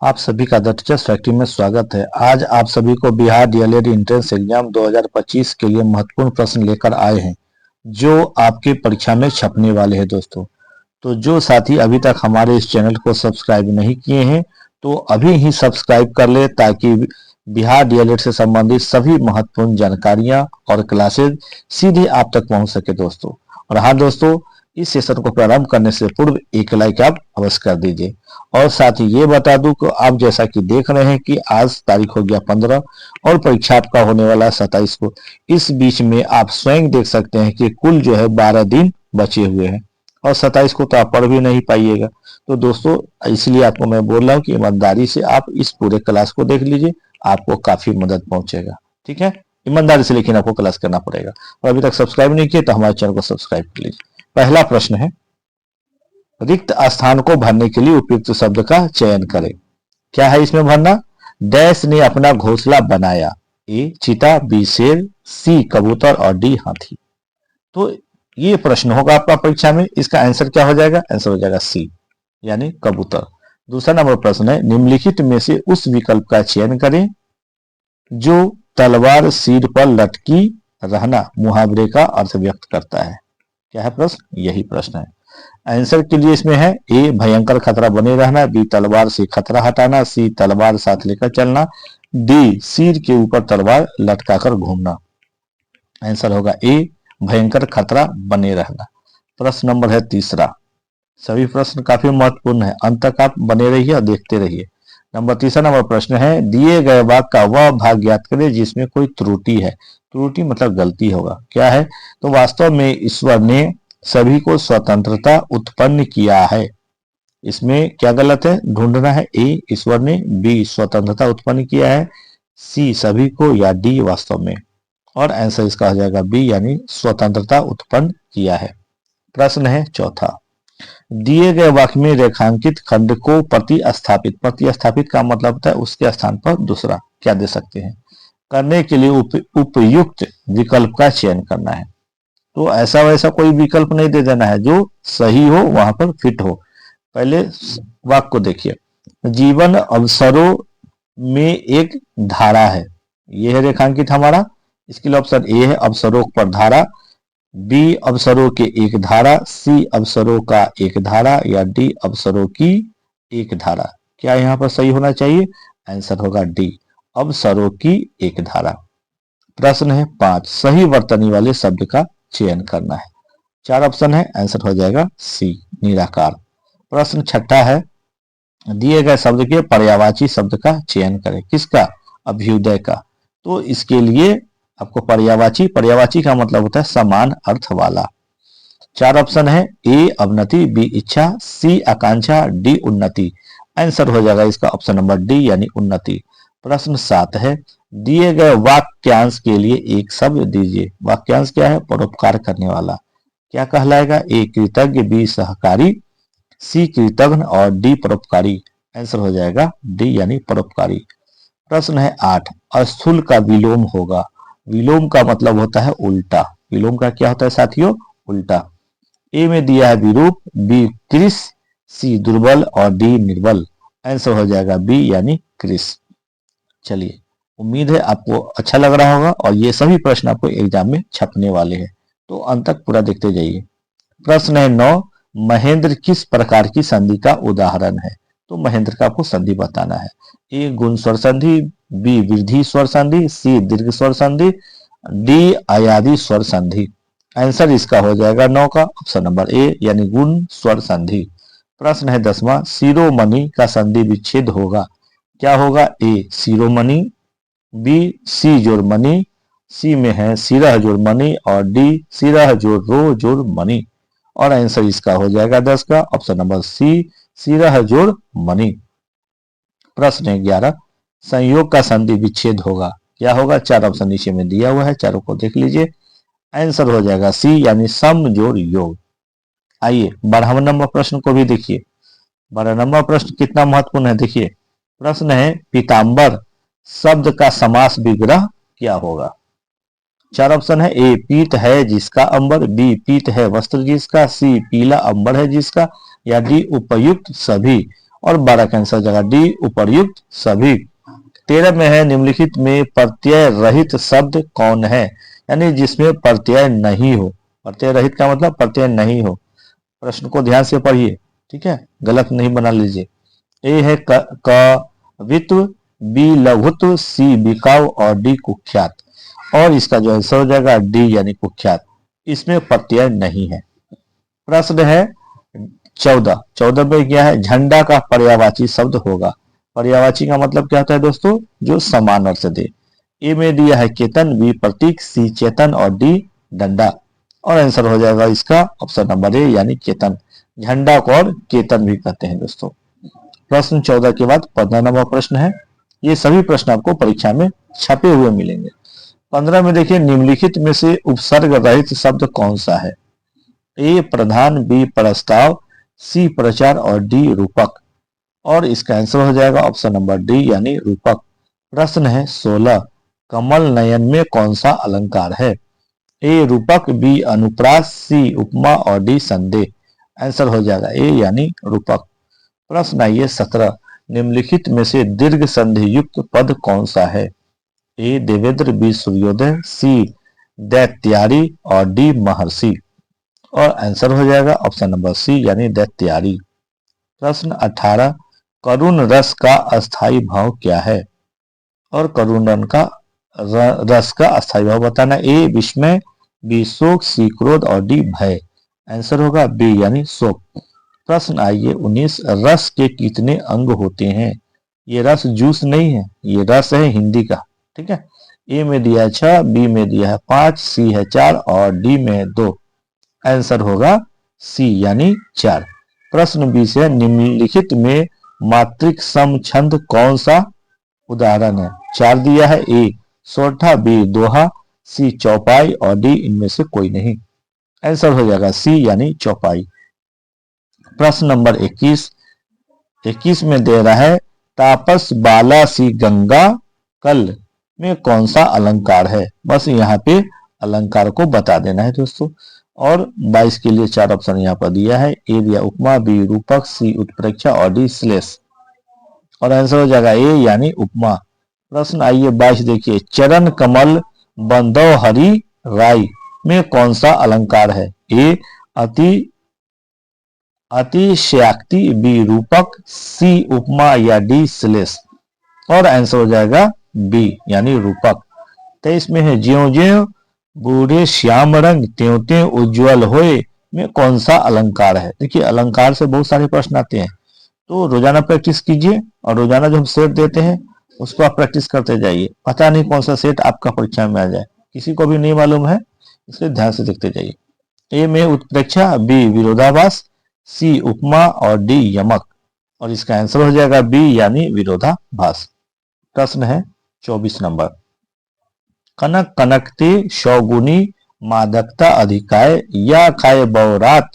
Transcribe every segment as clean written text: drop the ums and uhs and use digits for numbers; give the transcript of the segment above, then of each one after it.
आप सभी का द टीचर्स फैक्ट्री में स्वागत है। आज आप सभी को बिहार डीएलएड एंट्रेंस एग्जाम 2025 के लिए महत्वपूर्ण प्रश्न लेकर आए हैं जो आपकी परीक्षा में छपने वाले हैं दोस्तों। तो जो साथी अभी तक हमारे इस चैनल को सब्सक्राइब नहीं किए हैं तो अभी ही सब्सक्राइब कर ले ताकि बिहार डीएलएड से संबंधित सभी महत्वपूर्ण जानकारियां और क्लासेज सीधे आप तक पहुंच सके दोस्तों। और हाँ दोस्तों, इस सेशन को प्रारंभ करने से पूर्व एक लाइक आप अवश्य कर दीजिए। और साथ ही ये बता दूं कि आप जैसा कि देख रहे हैं कि आज तारीख हो गया 15 और परीक्षा आपका होने वाला है 27 को। इस बीच में आप स्वयं देख सकते हैं कि कुल जो है 12 दिन बचे हुए हैं और 27 को तो आप पढ़ भी नहीं पाइएगा। तो दोस्तों इसलिए आपको मैं बोल रहा हूँ कि ईमानदारी से आप इस पूरे क्लास को देख लीजिए, आपको काफी मदद पहुंचेगा। ठीक है, ईमानदारी से लेकिन आपको क्लास करना पड़ेगा। और अभी तक सब्सक्राइब नहीं किए तो हमारे चैनल को सब्सक्राइब कर लीजिए। पहला प्रश्न है, रिक्त स्थान को भरने के लिए उपयुक्त शब्द का चयन करें। क्या है इसमें भरना? डैश ने अपना घोंसला बनाया। ए चीता, बी शेर, सी कबूतर और डी हाथी। तो ये प्रश्न होगा आपका परीक्षा में। इसका आंसर क्या हो जाएगा? आंसर हो जाएगा सी यानी कबूतर। दूसरा नंबर प्रश्न है, निम्नलिखित में से उस विकल्प का चयन करें जो तलवार सिर पर लटकी रहना मुहावरे का अर्थ व्यक्त करता है। क्या है प्रश्न? यही प्रश्न है। आंसर के लिए इसमें है ए भयंकर खतरा बने रहना, बी तलवार से खतरा हटाना, सी तलवार साथ लेकर चलना, डी सिर के ऊपर तलवार लटकाकर घूमना। आंसर होगा ए भयंकर खतरा बने रहना। प्रश्न नंबर है तीसरा। सभी प्रश्न काफी महत्वपूर्ण है, अंत तक आप बने रहिए और देखते रहिए। तीसरा नंबर प्रश्न है, दिए गए वाक्य का वह भाग ज्ञात करें जिसमें कोई त्रुटि है। त्रुटि मतलब गलती होगा। क्या है? तो वास्तव में ईश्वर ने सभी को स्वतंत्रता उत्पन्न किया है। इसमें क्या गलत है ढूंढना है। ए ईश्वर ने, बी स्वतंत्रता उत्पन्न किया है, सी सभी को, या डी वास्तव में। और आंसर इसका हो जाएगा बी यानी स्वतंत्रता उत्पन्न किया है। प्रश्न है चौथा, दिए गए वाक्य में रेखांकित खंड को प्रतिस्थापित, प्रतिस्थापित का मतलब होता है उसके स्थान पर दूसरा, क्या दे सकते हैं, करने के लिए उपयुक्त विकल्प का चयन करना है। तो ऐसा वैसा कोई विकल्प नहीं दे देना है, जो सही हो वहां पर फिट हो। पहले वाक्य को देखिए, जीवन अवसरों में एक धारा है, यह है रेखांकित हमारा। इसके लिए ऑप्शन ए है अवसरों पर धारा, बी अवसरों के एक धारा, सी अवसरों का एक धारा, या डी अवसरों की एक धारा। क्या यहाँ पर सही होना चाहिए? आंसर होगा डी अवसरों की एक धारा। प्रश्न है 5, सही वर्तनी वाले शब्द का चयन करना है। 4 ऑप्शन है, आंसर हो जाएगा सी निराकार। प्रश्न छठा है, दिए गए शब्द के पर्यायवाची शब्द का चयन करें। किसका? अभ्युदय का। तो इसके लिए आपको पर्यायवाची, पर्यायवाची का मतलब होता है समान अर्थ वाला। 4 ऑप्शन है, ए अवनति, बी इच्छा, सी आकांक्षा, डी उन्नति। आंसर हो जाएगा इसका ऑप्शन नंबर डी यानी उन्नति। प्रश्न 7 है, दिए गए वाक्यांश के लिए एक शब्द दीजिए। वाक्यांश क्या है? परोपकार करने वाला। क्या कहलाएगा? ए कृतज्ञ, बी सहकारी, सी कृतघ्न और डी परोपकारी। आंसर हो जाएगा डी यानी परोपकारी। प्रश्न है 8, स्थूल का विलोम होगा। विलोम का मतलब होता है उल्टा। विलोम का क्या होता है साथियों? उल्टा। ए में दिया है विरूप, बी कृश, सी दुर्बल और डी निर्बल। आंसर हो जाएगा बी यानी कृश। चलिए, उम्मीद है आपको अच्छा लग रहा होगा और ये सभी प्रश्न आपको एग्जाम में छपने वाले हैं, तो अंत तक पूरा देखते जाइए। प्रश्न है 9, महेंद्र किस प्रकार की संधि का उदाहरण है? तो महेंद्र का आपको संधि बताना है। ए गुण स्वर संधि, बी वृद्धि स्वर संधि, सी दीर्घ स्वर संधि, डी अयादी स्वर संधि। आंसर इसका हो जाएगा 9 का ऑप्शन नंबर ए यानी गुण स्वर संधि। प्रश्न है 10वां, शिरोमणि का संधि विच्छेद होगा। क्या होगा? ए शिरोमणि, बी सी जोड़ मणि, सी में है सिरह जोड़ मणि और डी सिरह जोड़ रो जोड़ मणि। और आंसर इसका हो जाएगा 10 का ऑप्शन नंबर सी सिरह जोड़ मणि। प्रश्न 11, संयोग का संधि विच्छेद होगा। क्या होगा? 4 ऑप्शन नीचे में दिया हुआ है, चारों को देख लीजिए। आंसर हो जाएगा सी यानी सम जोड़ योग। आइए 12वां नंबर प्रश्न को भी देखिए। 12 नंबर प्रश्न कितना महत्वपूर्ण है देखिए। प्रश्न है, पीताम्बर शब्द का समास विग्रह क्या होगा? 4 ऑप्शन है, ए पीत है जिसका अंबर, बी पीत है वस्त्र जिसका, सी पीला अंबर है जिसका, या डी उपयुक्त सभी। और 12 का आंसर हो जाएगा डी, उपर्युक्त सभी। 13 में है निम्नलिखित में प्रत्यय रहित शब्द कौन है, यानी जिसमें प्रत्यय नहीं हो। प्रत्यय रहित का मतलब प्रत्यय नहीं हो। प्रश्न को ध्यान से पढ़िए, ठीक है, गलत नहीं बना लीजिए। ए है कवित्व, बी लघुत्व, सी बिकाऊ और डी कुख्यात। और इसका जो आंसर हो जाएगा डी यानी कुख्यात, इसमें प्रत्यय नहीं है। प्रश्न है 14। 14 में क्या है, झंडा का पर्यायवाची शब्द होगा। पर्यायवाची का मतलब क्या होता है दोस्तों, जो समान अर्थ दे। ए में दिया है केतन, बी प्रतीक, सी चेतन और डी डंडा। और आंसर हो जाएगा इसका ऑप्शन नंबर ए यानी केतन। झंडा को और केतन भी कहते हैं दोस्तों। प्रश्न 14 के बाद 15 नंबर प्रश्न है। ये सभी प्रश्न आपको परीक्षा में छपे हुए मिलेंगे। 15 में देखिए, निम्नलिखित में से उपसर्ग रहित शब्द कौन सा है। ए प्रधान, बी प्रस्ताव, सी प्रचार और डी रूपक। और इसका आंसर हो जाएगा ऑप्शन नंबर डी यानी रूपक। प्रश्न है 16। कमल नयन में कौन सा अलंकार है। ए रूपक, बी अनुप्रास, सी उपमा और डी संदेह। आंसर हो जाएगा ए यानी रूपक। प्रश्न आइए 17। निम्नलिखित में से दीर्घ संधि युक्त पद कौन सा है। ए देवेंद्र, बी सूर्योदय, सी दैत्यारी और डी महर्षि। और आंसर हो जाएगा ऑप्शन नंबर सी यानी दैत्यारी। प्रश्न 18। करुण रस का अस्थाई भाव क्या है। और करुण रस का अस्थाई भाव बताना। ए विस्मय, बी शोक, सी क्रोध और डी भय। आंसर होगा बी यानी शोक। प्रश्न आइए 19। रस के कितने अंग होते हैं। ये रस जूस नहीं है, ये रस है हिंदी का, ठीक है। ए में दिया है 6, बी में दिया है 5, सी है 4 और डी में है 2। आंसर होगा सी यानी 4। प्रश्न 20 है। निम्नलिखित में मात्रिक सम छंद कौन सा उदाहरण है। 4 दिया है। ए सोठा, बी दोहा, सी चौपाई और डी इनमें से कोई नहीं। आंसर हो जाएगा सी यानी चौपाई। प्रश्न नंबर 21। 21 में दे रहा है तापस बाला सी गंगा कल में कौन सा अलंकार है। बस यहाँ पे अलंकार को बता देना है दोस्तों। और 22 के लिए 4 ऑप्शन यहाँ पर दिया है। ए दिया उपमा, बी रूपक, सी उत्प्रेक्षा और डी श्लेष। और आंसर हो जाएगा ए यानी उपमा। प्रश्न आइए 22 देखिए। चरण कमल बंदो हरि राय में कौन सा अलंकार है। ए अति अतिशयाक्ति, बी रूपक, सी उपमा या डी श्लेष। और आंसर हो जाएगा बी यानी रूपक। 23 में है ज्यो ज्यो बूढ़े श्याम रंग त्यों त्यों उज्ज्वल होए में कौन सा अलंकार है। देखिए अलंकार से बहुत सारे प्रश्न आते हैं, तो रोजाना प्रैक्टिस कीजिए और रोजाना जो हम सेट देते हैं उसको आप प्रैक्टिस करते जाइए। पता नहीं कौन सा सेट आपका परीक्षा में आ जाए, किसी को भी नहीं मालूम है, इसलिए ध्यान से देखते जाइए। ए में उत्प्रेक्षा, बी विरोधाभास, सी उपमा और डी यमक। और इसका आंसर हो जाएगा बी यानी विरोधाभास। प्रश्न है 24 नंबर। कनक कनकते शौगुनी मादकता अधिकाय या खाए बौरात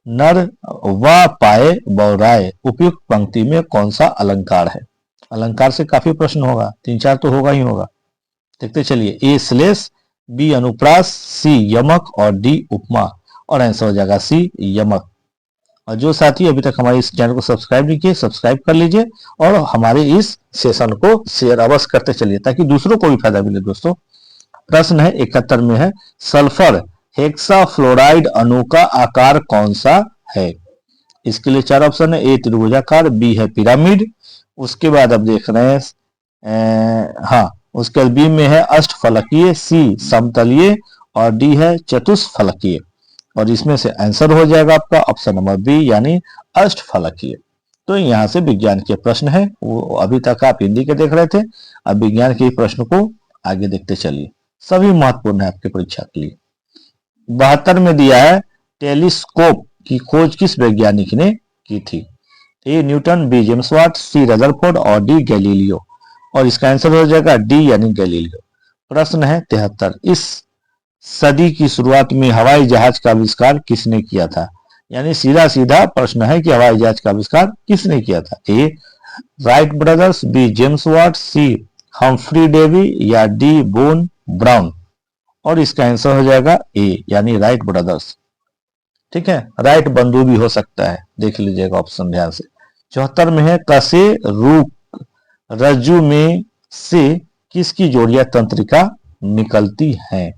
नर व पाए बौराए। उपयुक्त पंक्ति में कौन सा अलंकार है। अलंकार से काफी प्रश्न होगा, 3-4 तो होगा ही होगा। देखते चलिए। ए श्लेष, बी अनुप्रास, सी यमक और डी उपमा। और आंसर हो जाएगा सी यमक। और जो साथी अभी तक हमारे इस चैनल को सब्सक्राइब नहीं किए, सब्सक्राइब कर लीजिए और हमारे इस सेशन को शेयर अवश्य करते चलिए ताकि दूसरों को भी फायदा मिले दोस्तों। प्रश्न है 71 में है सल्फर हेक्साफ्लोराइड अणु का आकार कौन सा है। इसके लिए 4 ऑप्शन है। ए त्रिभुजाकार, बी है पिरामिड, उसके बाद अब देख रहे हैं उसके बी में है अष्टफलकीय, सी समतलीय और डी है चतुष्फलकीय। और इसमें से आंसर हो जाएगा आपका ऑप्शन नंबर बी यानी अष्टफलकीय। तो यहाँ से विज्ञान के प्रश्न है, वो अभी तक आप हिंदी के देख रहे थे, अब विज्ञान के प्रश्न को आगे देखते चलिए। सभी महत्वपूर्ण है आपके परीक्षा के लिए। 72 में दिया है टेलीस्कोप की खोज किस वैज्ञानिक ने की थी। A Newton, B James Watt, C Rutherford और डी गैलीलियो। और इसका आंसर हो जाएगा डी यानी गैलीलियो। प्रश्न है 73। इस सदी की शुरुआत में हवाई जहाज का आविष्कार किसने किया था। यानी सीधा सीधा प्रश्न है कि हवाई जहाज का आविष्कार किसने किया था। A Wright Brothers, B James Watt, C Humphry Davy या डी बोन ब्राउन। और इसका आंसर हो जाएगा ए यानी राइट ब्रदर्स। ठीक है, राइट बंधु भी हो सकता है, देख लीजिएगा ऑप्शन ध्यान से। 74 में है कशेरुक रज्जु में से किसकी जोड़ियां तंत्रिका निकलती हैं?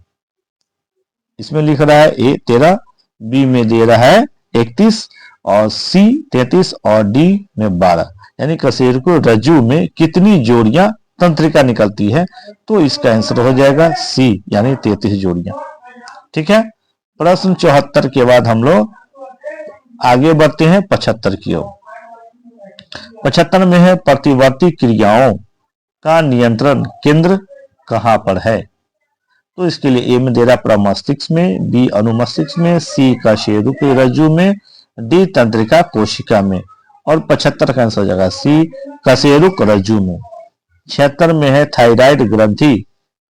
इसमें लिख रहा है ए 13, बी में दे रहा है 31 और सी 33 और डी में 12। यानी कशेरुक रज्जु में कितनी जोड़ियां तंत्रिका निकलती है? तो इसका आंसर हो जाएगा सी यानी 33 जोड़ियां। ठीक है। प्रश्न 74 के बाद हम लोग आगे बढ़ते हैं 75 की ओर। 75 में है प्रतिवर्ती क्रियाओं का नियंत्रण केंद्र कहां पर है? तो इसके लिए ए में दे रहा प्रमस्तिष्क में, बी अनुमस्तिष्क में, सी कशेरुक रज्जु में, डी तंत्रिका कोशिका में। और 75 का आंसर हो जाएगा सी कशेरुक रज्जु में। 76 में है थायराइड ग्रंथि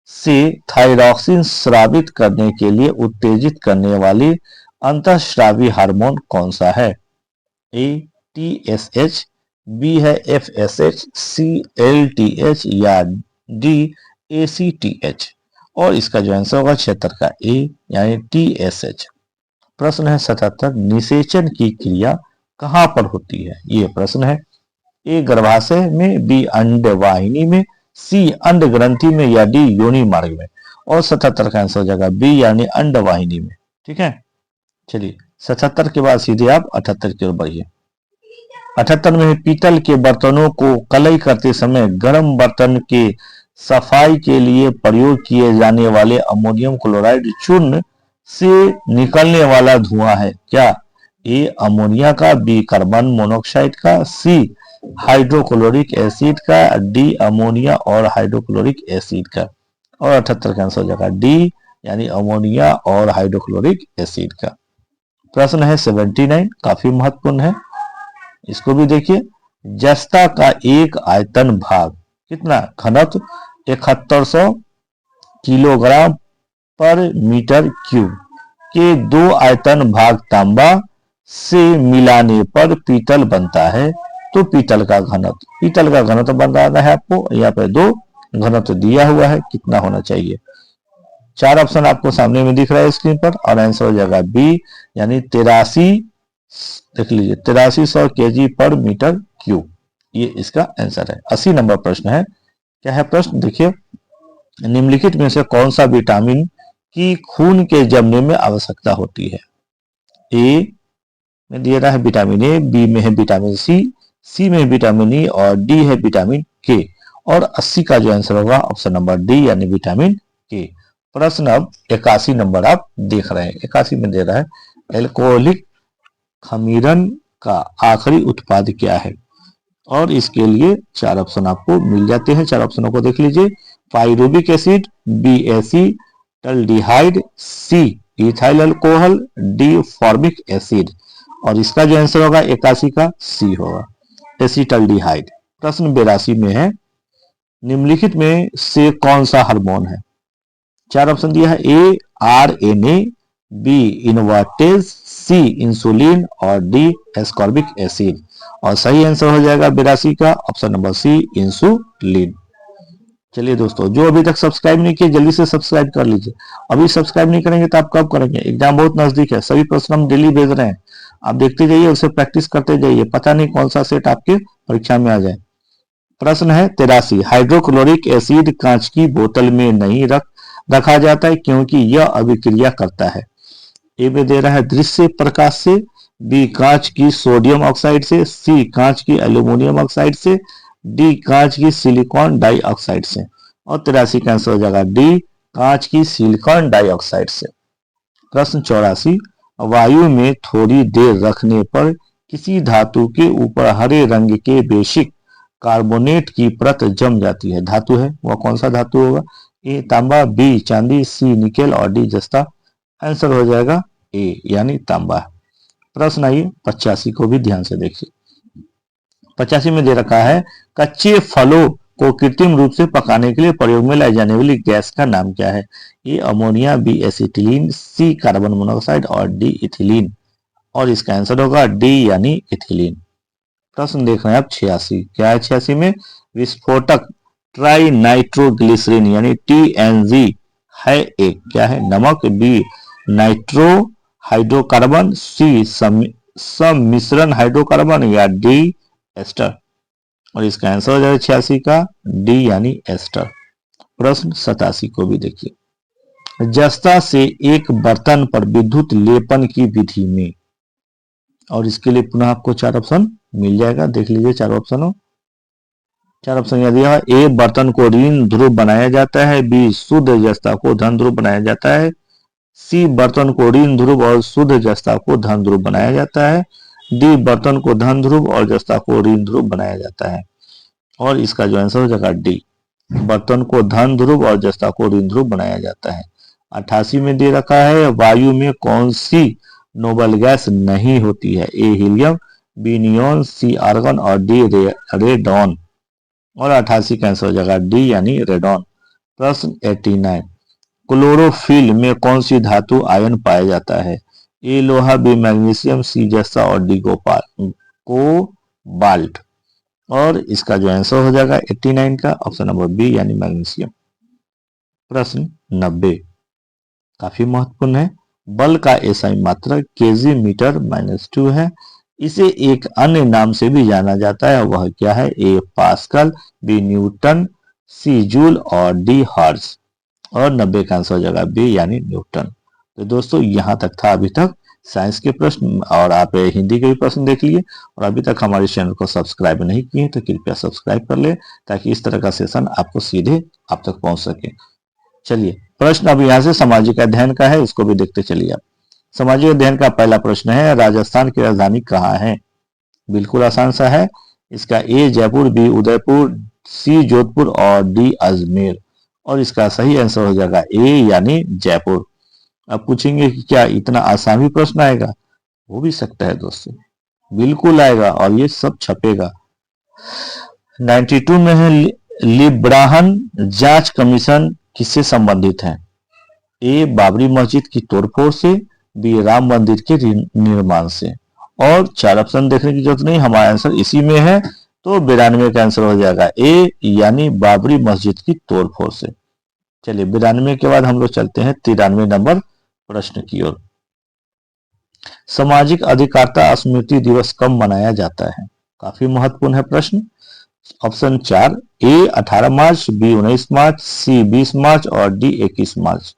से थायरॉक्सिन स्रावित करने के लिए उत्तेजित करने वाली अंतःस्रावी हार्मोन कौन सा है? ए TSH, बी है FSH, सी LTH या डी ACTH। और इसका जो आंसर होगा 76 का ए यानी TSH। प्रश्न है 77, निषेचन की क्रिया कहां पर होती है? ये प्रश्न है। ए गर्भाशय में, बी अंडवाहिनी में, सी अंड ग्रंथि में या डी योनि मार्ग में। और 77 का आंसर हो जाएगा बी यानी अंडवाहिनी में। ठीक है। चलिए 77 के बाद सीधे आप 78 की ओर बढ़िए। 78 में पीतल के बर्तनों को कलई करते समय गर्म बर्तन के सफाई के लिए प्रयोग किए जाने वाले अमोनियम क्लोराइड चूर्ण से निकलने वाला धुआं है क्या? ए अमोनिया का, बी कार्बन मोनोऑक्साइड का, सी हाइड्रोक्लोरिक एसिड का, डी अमोनिया और हाइड्रोक्लोरिक एसिड का। और 78 का आंसर हो जाएगा डी यानी अमोनिया और हाइड्रोक्लोरिक एसिड का। प्रश्न है 79, काफी महत्वपूर्ण है, इसको भी देखिए। जस्ता का एक आयतन भाग कितना? घनत्व 7100 किलोग्राम पर मीटर क्यूब के दो आयतन भाग तांबा से मिलाने पर पीतल बनता है। तो पीतल का घनत्व बन रहा है आपको, यहाँ पे दो घनत्व दिया हुआ है, कितना होना चाहिए? 4 ऑप्शन आपको सामने में दिख रहा है स्क्रीन पर और आंसर हो जाएगा बी यानी 83, देख लीजिए 8300 kg पर मीटर क्यूब। ये इसका आंसर है। 80 नंबर प्रश्न है। क्या है प्रश्न? देखिए, निम्नलिखित में से कौन सा विटामिन की खून के जमने में आवश्यकता होती है? ए में दिया रहा है विटामिन ए, बी में है विटामिन सी में विटामिन ई और डी है विटामिन के। और 80 का जो आंसर होगा ऑप्शन नंबर डी यानी विटामिन के। प्रश्न अब 81 नंबर आप देख रहे हैं। 81 में दे रहा है एल्कोहलिक खमीरन का आखिरी उत्पाद क्या है? और इसके लिए 4 ऑप्शन आपको मिल जाते हैं। 4 ऑप्शनों को देख लीजिए। Pyruvic acid, B acetaldehyde, C ethyl alcohol, D formic acid. और इसका जो आंसर होगा 81 का सी होगा एसिटाल्डिहाइड। प्रश्न 82 में है, निम्नलिखित में से कौन सा हार्मोन है? 4 ऑप्शन दिया है। ए RNA, बी इनवर्टेज, सी इंसुलिन और डी एस्कॉर्बिक एसिड। और सही आंसर हो जाएगा 82 का ऑप्शन नंबर सी इंसुलिन। चलिए दोस्तों, जो अभी तक सब्सक्राइब नहीं किए जल्दी से सब्सक्राइब कर लीजिए। अभी सब्सक्राइब नहीं करेंगे तो आप कब करेंगे? एग्जाम बहुत नजदीक है, सभी प्रश्न हम डेली भेज रहे हैं, आप देखते जाइए, उसे प्रैक्टिस करते जाइए, पता नहीं कौन सा सेट आपके परीक्षा में आ जाए। प्रश्न है 83, हाइड्रोक्लोरिक एसिड कांच की बोतल में नहीं रखा जाता है क्योंकि यह अभिक्रिया करता है। ए में दे रहा है दृश्य प्रकाश से, बी कांच की सोडियम ऑक्साइड से, सी कांच की एल्यूमिनियम ऑक्साइड से, डी कांच की सिलिकॉन डाइऑक्साइड से। और 83 का आंसर हो जाएगा डी कांच की सिलिकॉन डाइऑक्साइड से। प्रश्न 84, वायु में थोड़ी देर रखने पर किसी धातु के ऊपर हरे रंग के बेसिक कार्बोनेट की परत जम जाती है। धातु है, वह कौन सा धातु होगा? ए तांबा, बी चांदी, सी निकेल और डी जस्ता। आंसर हो जाएगा ए यानी तांबा। प्रश्न आइए 85 को भी ध्यान से देखिए। 85 में दे रखा है, कच्चे फलों को कृत्रिम रूप से पकाने के लिए प्रयोग में लाई जाने वाली गैस का नाम क्या है? A ammonia, B acetylene, C carbon monoxide और डी इथिलीन। और इसका आंसर होगा डी यानी इथिलीन। प्रश्न देख रहे हैं आप 86। क्या है 86 में? विस्फोटक ट्राई नाइट्रोग्लिसरीन यानी TNG है एक क्या है? नमक, बी नाइट्रो हाइड्रोकार्बन, सी सम्मिश्रण हाइड्रोकार्बन या डी एस्टर। और इसका आंसर हो जाएगा 86 का डी यानी एस्टर। प्रश्न 87 को भी देखिए। जस्ता से एक बर्तन पर विद्युत लेपन की विधि में, और इसके लिए पुनः आपको 4 ऑप्शन मिल जाएगा, देख लीजिए 4 ऑप्शन हो। 4 ऑप्शन याद दिया है। ए बर्तन को ऋण ध्रुव बनाया जाता है, बी शुद्ध जस्ता को धन ध्रुव बनाया जाता है, सी बर्तन को ऋण ध्रुव और शुद्ध जस्ता को धन ध्रुव बनाया जाता है, डी बर्तन को धन ध्रुव और जस्ता को ऋण ध्रुव बनाया जाता है। और इसका जो आंसर हो जाएगा डी, बर्तन को धन ध्रुव और जस्ता को ऋण ध्रुव बनाया जाता है। 88 में दे रखा है वायु में कौन सी नोबल गैस नहीं होती है, ए हीलियम, बी नियोन, सी आर्गन और डी रेडॉन। और 88 का आंसर हो जाएगा डी यानी रेडॉन। प्रश्न 89, क्लोरोफिल में कौन सी धातु आयन पाया जाता है, ए लोहा, बी मैग्नीशियम, सी जस्ता और डी कोबाल्ट। और इसका जो आंसर हो जाएगा 89 का ऑप्शन नंबर बी यानी मैग्नीशियम। प्रश्न 90 काफी महत्वपूर्ण है। बल का एसआई मात्रक केजी मीटर -2 है, इसे एक अन्य नाम से भी जाना जाता है, वह क्या है, ए पास्कल, बी न्यूटन, सी जूल और डी हर्ट्ज। और 90 का आंसर हो जाएगा बी यानी न्यूटन। तो दोस्तों यहाँ तक था अभी तक साइंस के प्रश्न, और आप हिंदी के भी प्रश्न देख लिए। और अभी तक हमारे चैनल को सब्सक्राइब नहीं किए तो कृपया सब्सक्राइब कर ले, ताकि इस तरह का सेशन आपको सीधे आप तक पहुंच सके। चलिए प्रश्न अब यहाँ से सामाजिक अध्ययन का है, इसको भी देखते चलिए आप। सामाजिक अध्ययन का पहला प्रश्न है, राजस्थान की राजधानी कहाँ है। बिल्कुल आसान सा है। इसका ए जयपुर, बी उदयपुर, सी जोधपुर और डी अजमेर। और इसका सही आंसर हो जाएगा ए यानी जयपुर। अब पूछेंगे कि क्या इतना आसान भी प्रश्न आएगा, हो भी सकता है दोस्तों, बिल्कुल आएगा और ये सब छपेगा। 92 में है लिब्राहन जांच कमीशन किससे संबंधित है, ए बाबरी मस्जिद की तोड़फोड़ से, बी राम मंदिर के निर्माण से। और 4 ऑप्शन देखने की जरूरत नहीं, हमारा आंसर इसी में है। तो 92 का आंसर हो जाएगा ए यानी बाबरी मस्जिद की तोड़फोड़ से। चलिए 92 के बाद हम लोग चलते हैं 93 नंबर प्रश्न की ओर। सामाजिक अधिकारिता स्मृति दिवस कब मनाया जाता है, काफी महत्वपूर्ण है प्रश्न। ऑप्शन 4, ए 18 मार्च, बी 19 मार्च, सी 20 मार्च और डी 21 मार्च।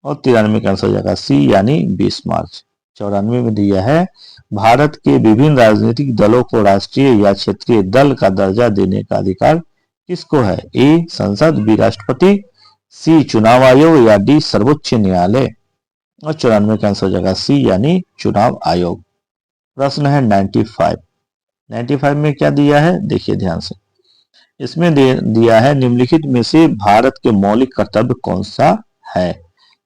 और 93 का आंसर हो जाएगा सी यानी 20 मार्च। 94 में दिया है भारत के विभिन्न राजनीतिक दलों को राष्ट्रीय या क्षेत्रीय दल का दर्जा देने का अधिकार किसको है, ए संसद, बी राष्ट्रपति, सी चुनाव आयोग या डी सर्वोच्च न्यायालय। और 94 का आंसर हो जाएगा सी यानी चुनाव आयोग। प्रश्न है 95 में क्या दिया है, देखिए ध्यान से। इसमें दिया है निम्नलिखित में से भारत के मौलिक कर्तव्य कौन सा है।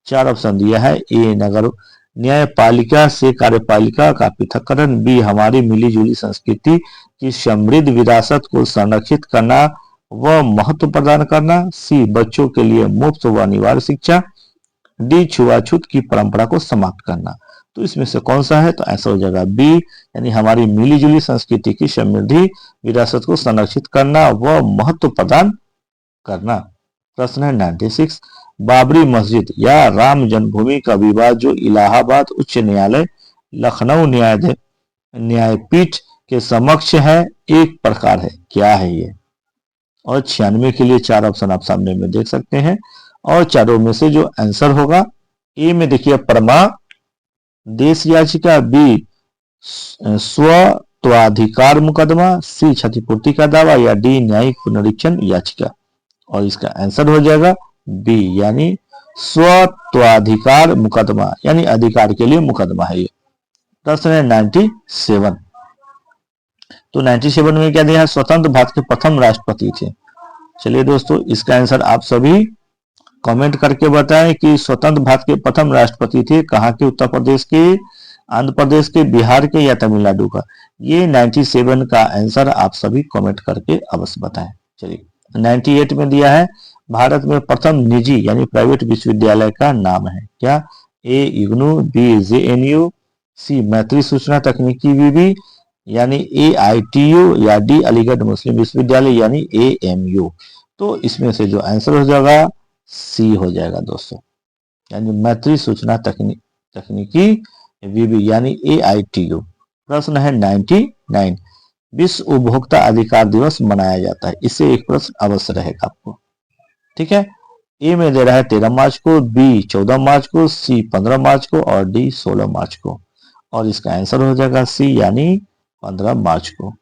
4 ऑप्शन दिया है, ए नगर न्यायपालिका से कार्यपालिका का पृथक्करण, बी हमारी मिलीजुली संस्कृति की समृद्ध विरासत को संरक्षित करना व महत्व प्रदान करना, सी बच्चों के लिए मुफ्त व अनिवार्य शिक्षा, डी छुआछूत की परंपरा को समाप्त करना। तो इसमें से कौन सा है, तो ऐसा हो जाएगा बी यानी हमारी मिलीजुली संस्कृति की समृद्धि विरासत को संरक्षित करना व महत्व प्रदान करना। प्रश्न है 96, बाबरी मस्जिद या राम जन्मभूमि का विवाद जो इलाहाबाद उच्च न्यायालय लखनऊ न्यायपीठ के समक्ष है एक प्रकार है, क्या है ये। और 96 के लिए 4 ऑप्शन आप सामने में देख सकते हैं। और चारों में से जो आंसर होगा, ए में देखिए परमादेश याचिका, बी स्वत्वाधिकार मुकदमा, सी क्षतिपूर्ति का दावा या डी न्यायिक पुनरीक्षण याचिका। और इसका आंसर हो जाएगा बी यानी स्वत्वाधिकार मुकदमा, यानी अधिकार के लिए मुकदमा है ये। प्रश्न है 97। तो 97 में क्या दिया है, स्वतंत्र भारत के प्रथम राष्ट्रपति थे। चलिए दोस्तों इसका आंसर आप सभी कमेंट करके बताएं कि स्वतंत्र भारत के प्रथम राष्ट्रपति थे कहाँ के, उत्तर प्रदेश के, आंध्र प्रदेश के, बिहार के या तमिलनाडु का। ये 97 का आंसर आप सभी कमेंट करके अवश्य बताएं। चलिए 98 में दिया है भारत में प्रथम निजी यानी प्राइवेट विश्वविद्यालय का नाम है, क्या, ए इग्नू, बी जेएनयू, सी मैत्री सूचना तकनीकी विवि यानी AITU या डी अलीगढ़ मुस्लिम विश्वविद्यालय यानी AMU। तो इसमें से जो आंसर हो जाएगा सी हो जाएगा दोस्तों, यानी मैत्री सूचना तकनीकी विवि यानी AITU। प्रश्न है 99, विश्व उपभोक्ता अधिकार दिवस मनाया जाता है? इससे एक प्रश्न अवश्य रहेगा आपको। ठीक है, ए में दे रहा है 13 मार्च को, बी 14 मार्च को, सी 15 मार्च को और डी 16 मार्च को। और इसका आंसर हो जाएगा सी यानी 15 मार्च को।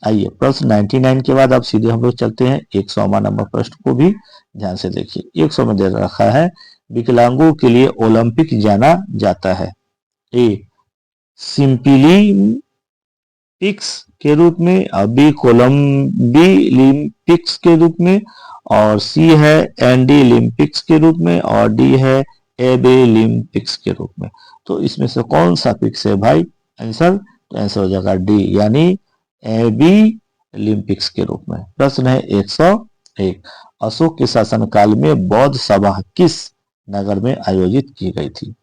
आइए प्रश्न 99 के बाद अब सीधे हम लोग चलते हैं 100वां नंबर प्रश्न को भी ध्यान से देखिए। 100 में दे रखा है विकलांगों के लिए ओलंपिक जाना जाता है? ए सिंपलिपिक्स के रूप में, बी कोलंबिलिम्पिक्स के रूप में, और सी है एंडीलिम्पिक्स के रूप में, और डी है एबेलिम्पिक्स के रूप में। तो इसमें से कौन सा पिक्स है भाई आंसर? तो आंसर हो जाएगा डी यानी एबीलिम्पिक्स के रूप में। प्रश्न है 101। अशोक के शासनकाल में बौद्ध सभा किस नगर में आयोजित की गई थी?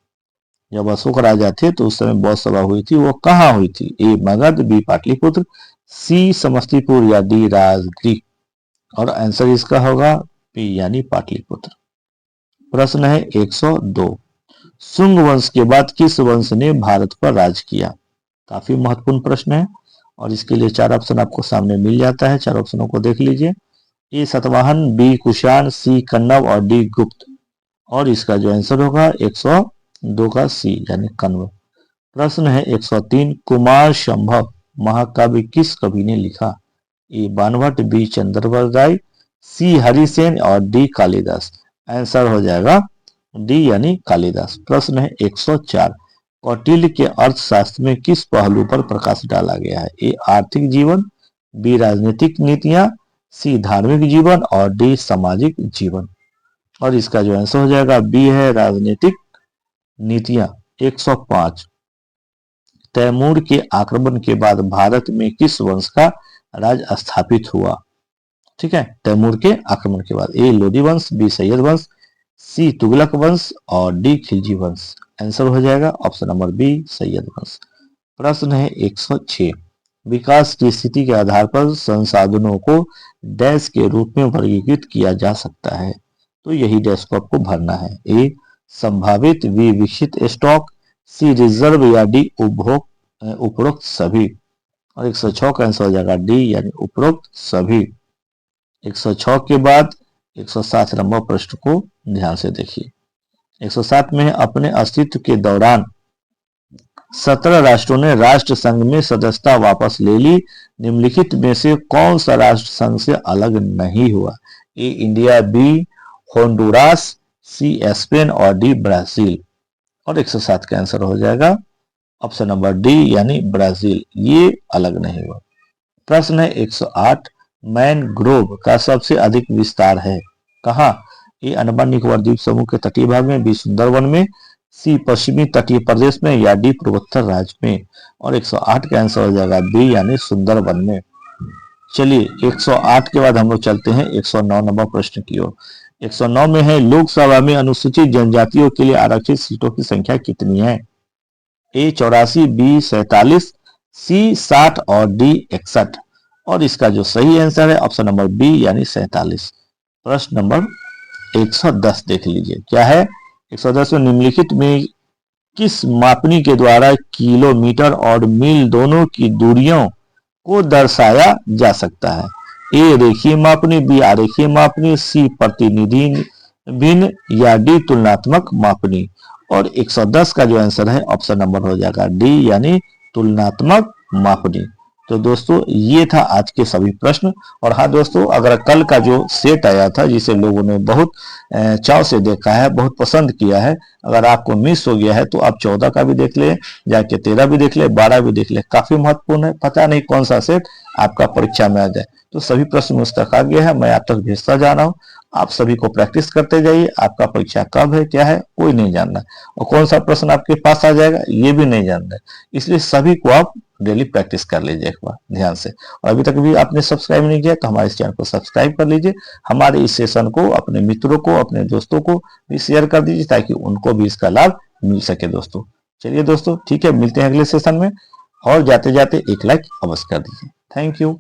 जब अशोक राजा थे तो उस समय बौद्ध सभा हुई थी, वो कहाँ हुई थी? ए मगध, बी पाटलिपुत्र, सी समस्तीपुर या डी राजगृह। और आंसर इसका होगा बी यानी पाटलिपुत्र। प्रश्न है 102। शुंग वंश के बाद किस वंश ने भारत पर राज किया? काफी महत्वपूर्ण प्रश्न है और इसके लिए 4 ऑप्शन आपको सामने मिल जाता है। 4 ऑप्शनों को देख लीजिए। ए सतवाहन, बी कुषाण, सी कन्नव और डी गुप्त। और इसका जो आंसर होगा 102 का सी यानी कन्व। प्रश्न है 103। कुमार संभव महाकाव्य किस कवि ने लिखा? ए बाणभट्ट, बी चंद्रवल राय, सी हरिसेन और डी कालिदास। आंसर हो जाएगा डी यानी कालिदास। प्रश्न है 104। कौटिल्य के अर्थशास्त्र में किस पहलू पर प्रकाश डाला गया है? ए आर्थिक जीवन, बी राजनीतिक नीतियां, सी धार्मिक जीवन और डी सामाजिक जीवन। और इसका जो आंसर हो जाएगा बी है राजनीतिक नीतियां। 105। तैमूर के आक्रमण के बाद भारत में किस वंश का राज स्थापित हुआ? ठीक है, तैमूर के आक्रमण के बाद। ए लोदी वंश, बी सैयद वंश, सी तुगलक वंश और डी खिलजी वंश। आंसर हो जाएगा ऑप्शन नंबर बी सैयद वंश। प्रश्न है 106। विकास की स्थिति के आधार पर संसाधनों को डैश के रूप में वर्गीकृत किया जा सकता है? तो यही डैश को आपको भरना है। ए संभावित, बी विकसित स्टॉक, सी रिजर्व या डी उपरोक्त सभी। और 106 का आंसर हो जाएगा डी यानी उपरोक्त सभी। 106 के बाद 107 नंबर प्रश्न को ध्यान से देखिए। 107 में है अपने अस्तित्व के दौरान 17 राष्ट्रों ने राष्ट्र संघ में सदस्यता वापस ले ली। निम्नलिखित में से कौन सा राष्ट्र संघ से अलग नहीं हुआ? A India, B Honduras, C Spain और डी ब्राजील। और 107 का आंसर हो जाएगा ऑप्शन नंबर डी यानी ब्राजील, ये अलग नहीं हुआ। प्रश्न है 108। मैनग्रोव का सबसे अधिक विस्तार है कहाँ? ए अंडमान निकोबार द्वीप समूह के तटीय भाग में, बी सुंदरवन में, सी पश्चिमी तटीय प्रदेश में या डी पूर्वोत्तर राज्य में। और 108 का आंसर हो जाएगा बी यानी सुंदरवन में। चलिए 108 के बाद हम लोग चलते हैं 109 नंबर प्रश्न की ओर। 109 में है लोकसभा में अनुसूचित जनजातियों के लिए आरक्षित सीटों की संख्या कितनी है? ए 84, बी 47, सी 60 और डी 61। और इसका जो सही आंसर है ऑप्शन नंबर बी यानी 47। प्रश्न नंबर 110 देख लीजिए क्या है। 110 में निम्नलिखित में किस मापनी के द्वारा किलोमीटर और मील दोनों की दूरियों को दर्शाया जा सकता है? ए रेखीय मापनी, बी आरेखीय मापनी, सी प्रतिनिधि भिन्न या डी तुलनात्मक मापनी। और 110 का जो आंसर है ऑप्शन नंबर हो जाएगा डी यानी तुलनात्मक मापनी। तो दोस्तों ये था आज के सभी प्रश्न। और हाँ दोस्तों, अगर कल का जो सेट आया था जिसे लोगों ने बहुत चाव से देखा है, बहुत पसंद किया है, अगर आपको मिस हो गया है तो आप 14 का भी देख ले, जाके 13 भी देख ले, 12 भी देख ले। काफी महत्वपूर्ण है, पता नहीं कौन सा सेट आपका परीक्षा में आ जाए। तो सभी प्रश्न मुझ तक आ गया है, मैं आप तक भेजता जा रहा हूँ। आप सभी को प्रैक्टिस करते जाइए। आपका परीक्षा कब है, क्या है, कोई नहीं जानना, और कौन सा प्रश्न आपके पास आ जाएगा ये भी नहीं जानना है। इसलिए सभी को आप डेली प्रैक्टिस कर लीजिए एक बार ध्यान से। और अभी तक भी आपने सब्सक्राइब नहीं किया तो हमारे इस चैनल को सब्सक्राइब कर लीजिए। हमारे इस सेशन को अपने मित्रों को, अपने दोस्तों को भी शेयर कर दीजिए ताकि उनको भी इसका लाभ मिल सके दोस्तों। चलिए दोस्तों, ठीक है, मिलते हैं अगले सेशन में। और जाते जाते एक लाइक अवश्य कर दीजिए। Thank you.